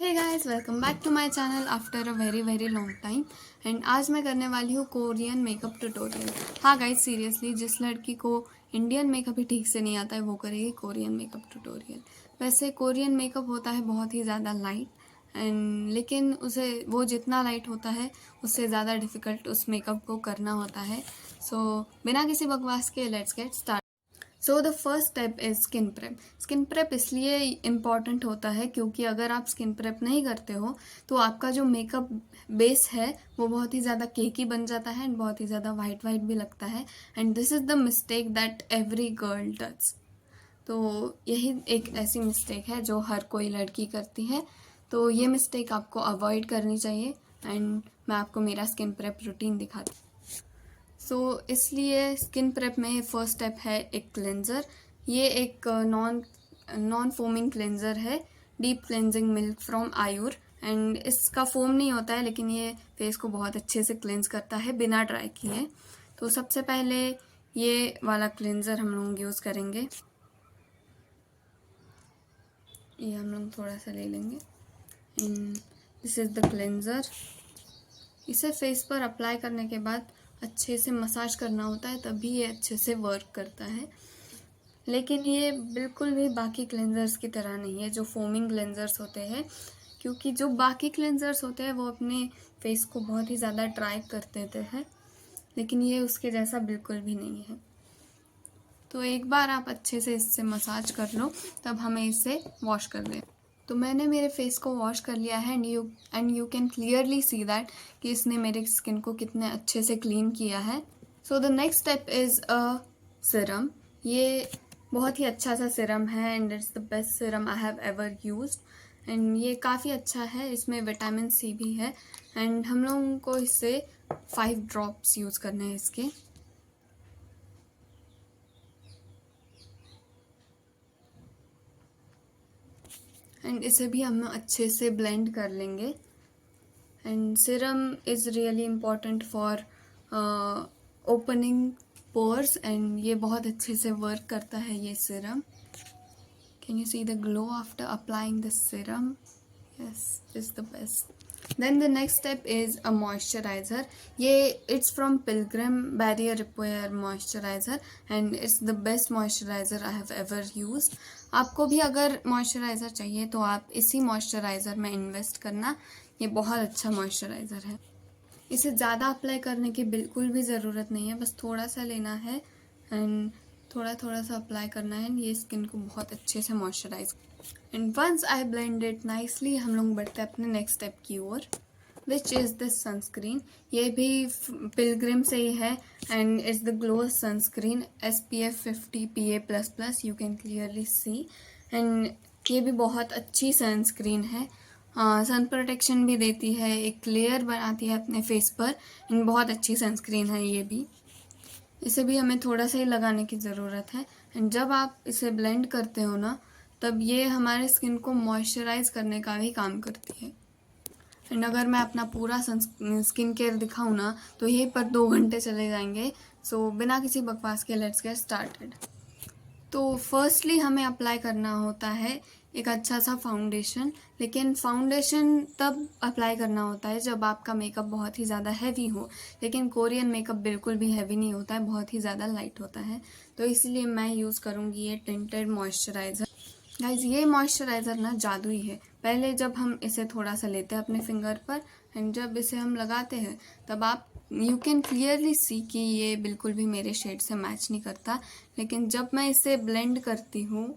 Hey guys, welcome back to my channel after a very long time. And आज मैं करने वाली हूँ कोरियन मेकअप ट्यूटोरियल। हाँ गाइस, सीरियसली जिस लड़की को इंडियन मेकअप ही ठीक से नहीं आता है वो करेगी कोरियन मेकअप ट्यूटोरियल। वैसे कोरियन मेकअप होता है बहुत ही ज़्यादा लाइट एंड लेकिन उसे वो जितना लाइट होता है उससे ज़्यादा डिफ़िकल्ट उस मेकअप को करना होता है। सो बिना किसी बकवास के let's get start. So the first step is skin prep. Skin prep इसलिए इम्पॉर्टेंट होता है क्योंकि अगर आप स्किन प्रेप नहीं करते हो तो आपका जो मेकअप बेस है वो बहुत ही ज़्यादा केकी बन जाता है एंड बहुत ही ज़्यादा वाइट वाइट भी लगता है। And this is the mistake that every girl does. तो यही एक ऐसी मिस्टेक है जो हर कोई लड़की करती है। तो ये मिस्टेक आपको अवॉइड करनी चाहिए एंड मैं आपको मेरा स्किन प्रेप रूटीन दिखाती हूँ। सो इसलिए स्किन प्रेप में फर्स्ट स्टेप है एक क्लेंज़र। ये एक नॉन फोमिंग क्लेंज़र है, deep cleansing milk from Ayur. And इसका फोम नहीं होता है लेकिन ये फेस को बहुत अच्छे से क्लेंज करता है बिना ड्राई किए। तो सबसे पहले ये वाला क्लेंज़र हम लोग यूज़ करेंगे। ये हम लोग थोड़ा सा ले लेंगे and this is the cleanser. इसे फेस पर अप्लाई करने के बाद अच्छे से मसाज करना होता है तभी ये अच्छे से वर्क करता है। लेकिन ये बिल्कुल भी बाकी क्लेंजर्स की तरह नहीं है जो फोमिंग क्लेंजर्स होते हैं, क्योंकि जो बाकी क्लेंजर्स होते हैं वो अपने फेस को बहुत ही ज़्यादा ड्राई कर देते हैं, लेकिन ये उसके जैसा बिल्कुल भी नहीं है। तो एक बार आप अच्छे से इससे मसाज कर लो तब हमें इसे वॉश कर लें। तो मैंने मेरे फेस को वॉश कर लिया है and you can clearly see that कि इसने मेरे स्किन को कितने अच्छे से क्लीन किया है। So the next step is a Siram. ये बहुत ही अच्छा सा सिरम है and it's the best Siram I have ever used. And ये काफ़ी अच्छा है, इसमें विटामिन सी भी है एंड हम लोगों को इससे 5 ड्रॉप्स यूज़ करने हैं इसके। एंड इसे भी हम अच्छे से ब्लेंड कर लेंगे। And serum is really important for opening pores and ये बहुत अच्छे से वर्क करता है ये Siram. Can you see the glow after applying this Siram? yes, it's the best. Then the next step is a moisturizer. ये it's from Pilgrim Barrier Repair Moisturizer and it's the best moisturizer I have ever used. आपको भी अगर moisturiser चाहिए तो आप इसी moisturiser में invest करना। ये बहुत अच्छा मॉइस्चराइज़र है। इसे ज़्यादा अप्लाई करने की बिल्कुल भी ज़रूरत नहीं है, बस थोड़ा सा लेना है एंड थोड़ा थोड़ा सा अप्लाई करना है। ये स्किन को बहुत अच्छे से moisturize. And once I blend it nicely हम लोग बढ़ते हैं अपने नेक्स्ट स्टेप की ओर, विच इज़ दिस सनस्क्रीन। ये भी पिलग्रिम से ही है and it's the glow sunscreen SPF 50 PA++। You can clearly see and ये भी बहुत अच्छी सनस्क्रीन है। सन प्रोटेक्शन भी देती है, एक लेयर बनाती है अपने फेस पर एंड बहुत अच्छी सनस्क्रीन है ये भी। इसे भी हमें थोड़ा सा ही लगाने की ज़रूरत है एंड जब आप इसे ब्लेंड करते हो ना तब ये हमारे स्किन को मॉइस्चराइज करने का भी काम करती है। एंड अगर मैं अपना पूरा स्किन केयर दिखाऊँ ना तो यहीं पर 2 घंटे चले जाएंगे। सो बिना किसी बकवास के लेट्स गेट स्टार्टेड। तो फर्स्टली हमें अप्लाई करना होता है एक अच्छा सा फाउंडेशन, लेकिन फाउंडेशन तब अप्लाई करना होता है जब आपका मेकअप बहुत ही ज़्यादा हैवी हो, लेकिन कोरियन मेकअप बिल्कुल भी हैवी नहीं होता है, बहुत ही ज़्यादा लाइट होता है। तो इसलिए मैं यूज़ करूँगी ये टिंटेड मॉइस्चराइज़र। गाइज ये मॉइस्चराइज़र ना जादुई है। पहले जब हम इसे थोड़ा सा लेते हैं अपने फिंगर पर एंड जब इसे हम लगाते हैं तब आप यू कैन क्लियरली सी कि ये बिल्कुल भी मेरे शेड से मैच नहीं करता, लेकिन जब मैं इसे ब्लेंड करती हूँ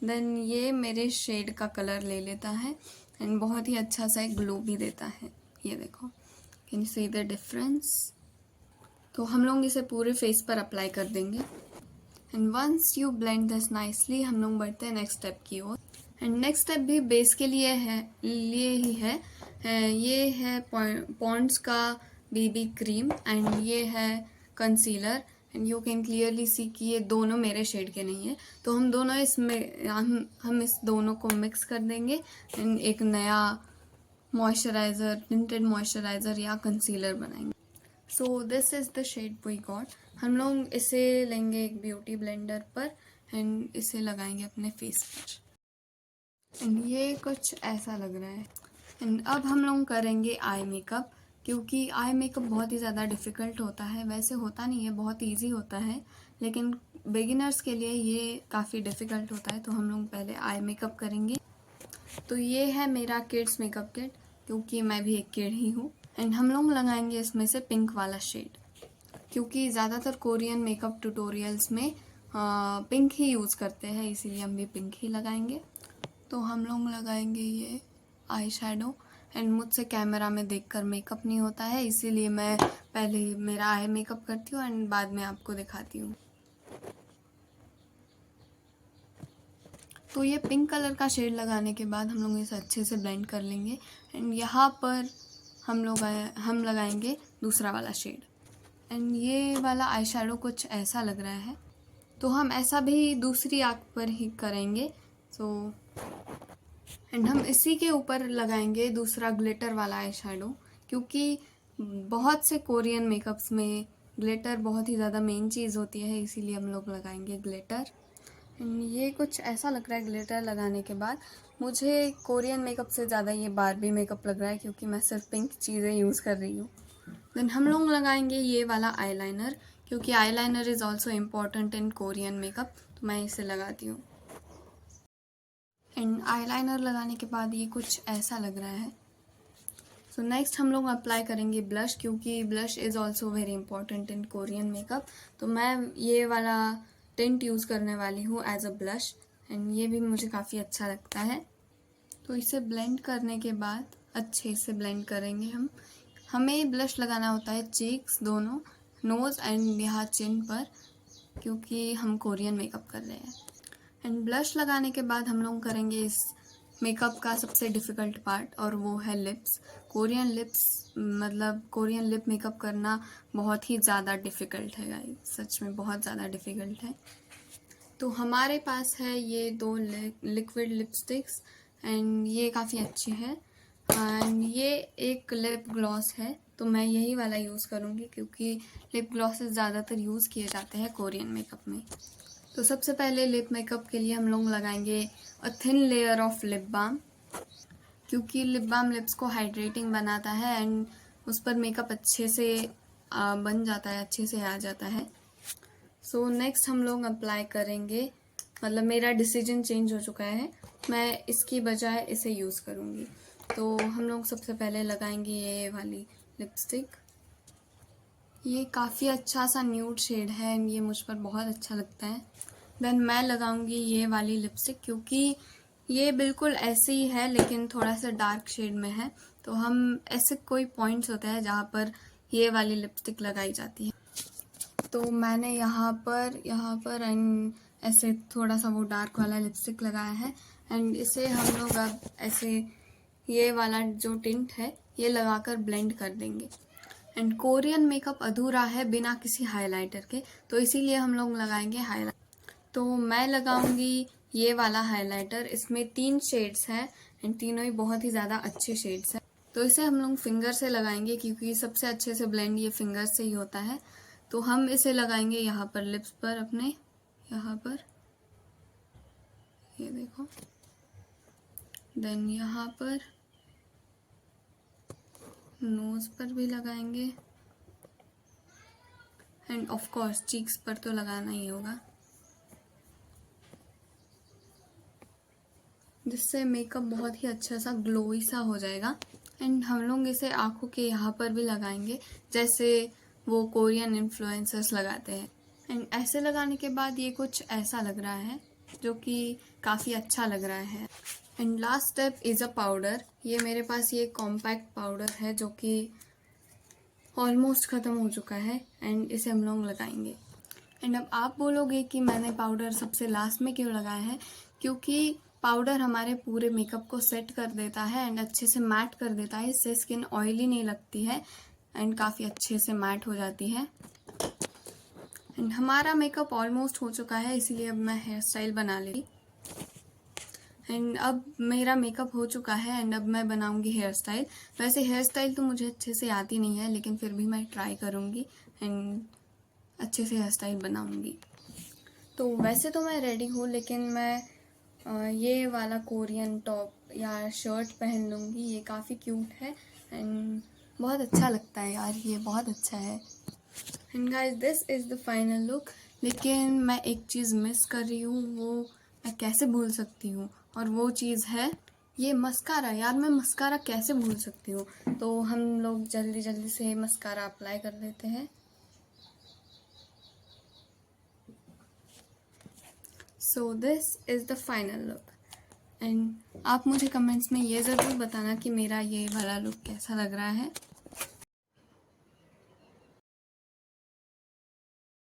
देन ये मेरे शेड का कलर ले लेता है एंड बहुत ही अच्छा सा एक ग्लो भी देता है। ये देखो, can you see the difference? तो हम लोग इसे पूरे फेस पर अप्लाई कर देंगे and once you blend this nicely हम लोग बढ़ते हैं नेक्स्ट स्टेप की ओर। एंड नेक्स्ट स्टेप भी बेस के लिए ही है। ये है पॉन्ड्स का BB क्रीम एंड ये है concealer and you can clearly सी कि ये दोनों मेरे शेड के नहीं है। तो हम दोनों इसमें हम इस दोनों को मिक्स कर देंगे एंड एक नया मॉइस्चराइज़र, टिंटेड मॉइस्चराइज़र या कंसीलर बनाएंगे। So this is the shade we got. हम लोग इसे लेंगे एक ब्यूटी ब्लेंडर पर एंड इसे लगाएंगे अपने फेस पर। एंड ये कुछ ऐसा लग रहा है। एंड अब हम लोग करेंगे आई मेकअप, क्योंकि आई मेकअप बहुत ही ज़्यादा डिफ़िकल्ट होता है। वैसे होता नहीं है, बहुत इजी होता है, लेकिन बिगिनर्स के लिए ये काफ़ी डिफ़िकल्ट होता है। तो हम लोग पहले आई मेकअप करेंगे। तो ये है मेरा किड्स मेकअप किट, क्योंकि मैं भी एक किड ही हूँ। एंड हम लोग लगाएंगे इसमें से पिंक वाला शेड, क्योंकि ज़्यादातर कोरियन मेकअप ट्यूटोरियल्स में पिंक ही यूज़ करते हैं, इसीलिए हम भी पिंक ही लगाएंगे। तो हम लोग लगाएंगे ये आई शैडो। एंड मुझसे कैमरा में देखकर मेकअप नहीं होता है, इसीलिए मैं पहले मेरा आई मेकअप करती हूँ एंड बाद में आपको दिखाती हूँ। तो ये पिंक कलर का शेड लगाने के बाद हम लोग इसे अच्छे से ब्लेंड कर लेंगे। एंड यहाँ पर हम लगाएंगे दूसरा वाला शेड। एंड ये वाला आई शैडो कुछ ऐसा लग रहा है, तो हम ऐसा भी दूसरी आँख पर ही करेंगे। एंड हम इसी के ऊपर लगाएंगे दूसरा ग्लिटर वाला आई शैडो, क्योंकि बहुत से कोरियन मेकअप्स में ग्लिटर बहुत ही ज़्यादा मेन चीज़ होती है, इसीलिए हम लोग लगाएंगे ग्लिटर। एंड ये कुछ ऐसा लग रहा है ग्लिटर लगाने के बाद। मुझे कोरियन मेकअप से ज़्यादा ये बारबी मेकअप लग रहा है, क्योंकि मैं सिर्फ पिंक चीज़ें यूज़ कर रही हूँ। देन हम लोग लगाएंगे ये वाला आईलाइनर, क्योंकि eyeliner is also important in Korean makeup, तो मैं इसे लगाती हूँ। एंड आईलाइनर लगाने के बाद ये कुछ ऐसा लग रहा है। सो नेक्स्ट हम लोग अप्लाई करेंगे ब्लश, क्योंकि blush is also very important in Korean makeup. तो मैं ये वाला टिंट यूज़ करने वाली हूँ एज अ ब्लश, एंड ये भी मुझे काफ़ी अच्छा लगता है। तो इसे ब्लेंड करने के बाद अच्छे से ब्लेंड करेंगे हम। हमें ब्लश लगाना होता है चीक्स दोनों, नोज़ एंड यहाँ चिन पर, क्योंकि हम कोरियन मेकअप कर रहे हैं। एंड ब्लश लगाने के बाद हम लोग करेंगे इस मेकअप का सबसे डिफ़िकल्ट पार्ट, और वो है लिप्स। कोरियन लिप मेकअप करना बहुत ही ज़्यादा डिफ़िकल्ट है गाइस, सच में बहुत ज़्यादा डिफ़िकल्ट है। तो हमारे पास है ये 2 लिक्विड लिपस्टिक्स, एंड ये काफ़ी अच्छी है। एंड ये एक लिप ग्लॉस है, तो मैं यही वाला यूज़ करूँगी, क्योंकि लिप ग्लॉसेस ज़्यादातर यूज़ किए जाते हैं कोरियन मेकअप में। तो सबसे पहले लिप मेकअप के लिए हम लोग लगाएंगे a thin layer of lip balm, क्योंकि लिप बाम लिप्स को हाइड्रेटिंग बनाता है एंड उस पर मेकअप अच्छे से बन जाता है, अच्छे से आ जाता है। सो नेक्स्ट हम लोग अप्लाई करेंगे, मतलब मेरा डिसीजन चेंज हो चुका है, मैं इसकी बजाय इसे यूज़ करूँगी। तो हम लोग सबसे पहले लगाएंगे ये वाली लिपस्टिक। ये काफ़ी अच्छा सा न्यूड शेड है एंड ये मुझ पर बहुत अच्छा लगता है। देन मैं लगाऊंगी ये वाली लिपस्टिक, क्योंकि ये बिल्कुल ऐसे ही है लेकिन थोड़ा सा डार्क शेड में है। तो हम ऐसे कोई पॉइंट्स होते हैं जहाँ पर ये वाली लिपस्टिक लगाई जाती है। तो मैंने यहाँ पर एंड ऐसे थोड़ा सा वो डार्क वाला लिपस्टिक लगाया है, एंड इसे हम लोग अब ऐसे ये वाला जो टिंट है ये लगाकर ब्लेंड कर देंगे। एंड कोरियन मेकअप अधूरा है बिना किसी हाइलाइटर के, तो इसीलिए हम लोग लगाएंगे हाइलाइटर। तो मैं लगाऊंगी ये वाला हाइलाइटर, इसमें 3 शेड्स हैं एंड तीनों ही बहुत ही ज़्यादा अच्छे शेड्स हैं। तो इसे हम लोग फिंगर से लगाएंगे, क्योंकि सबसे अच्छे से ब्लेंड ये फिंगर से ही होता है। तो हम इसे लगाएंगे यहाँ पर लिप्स पर, अपने यहाँ पर, ये देखो। देन यहाँ पर नोज पर भी लगाएंगे, एंड ऑफ कोर्स चीक्स पर तो लगाना ही होगा, जिससे मेकअप बहुत ही अच्छा सा ग्लोई सा हो जाएगा। एंड हम लोग इसे आँखों के यहाँ पर भी लगाएंगे, जैसे वो कोरियन इन्फ्लुएंसर्स लगाते हैं। एंड ऐसे लगाने के बाद ये कुछ ऐसा लग रहा है, जो कि काफ़ी अच्छा लग रहा है। And last step is a powder. ये मेरे पास ये कॉम्पैक्ट पाउडर है, जो कि ऑलमोस्ट ख़त्म हो चुका है, एंड इसे हम लोग लगाएंगे। एंड अब आप बोलोगे कि मैंने पाउडर सबसे लास्ट में क्यों लगाया है, क्योंकि पाउडर हमारे पूरे मेकअप को सेट कर देता है एंड अच्छे से मैट कर देता है, इससे स्किन ऑयली नहीं लगती है एंड काफ़ी अच्छे से मैट हो जाती है। एंड हमारा मेकअप ऑलमोस्ट हो चुका है, इसीलिए अब मैं हेयर स्टाइल बना ली। एंड अब मेरा मेकअप हो चुका है एंड अब मैं बनाऊंगी हेयर स्टाइल। वैसे हेयर स्टाइल तो मुझे अच्छे से आती नहीं है, लेकिन फिर भी मैं ट्राई करूँगी एंड अच्छे से हेयर स्टाइल बनाऊंगी। तो वैसे तो मैं रेडी हूँ, लेकिन मैं ये वाला कोरियन टॉप या शर्ट पहन लूँगी। ये काफ़ी क्यूट है एंड बहुत अच्छा लगता है यार, ये बहुत अच्छा है। And guys this is the final look. लेकिन मैं एक चीज़ मिस कर रही हूँ, वो मैं कैसे भूल सकती हूँ, और वो चीज़ है ये मस्कारा। यार मैं मस्कारा कैसे भूल सकती हूँ। तो हम लोग जल्दी जल्दी से मस्कारा अप्लाई कर लेते हैं। सो this is the final look and आप मुझे कमेंट्स में ये ज़रूर बताना कि मेरा ये वाला लुक कैसा लग रहा है।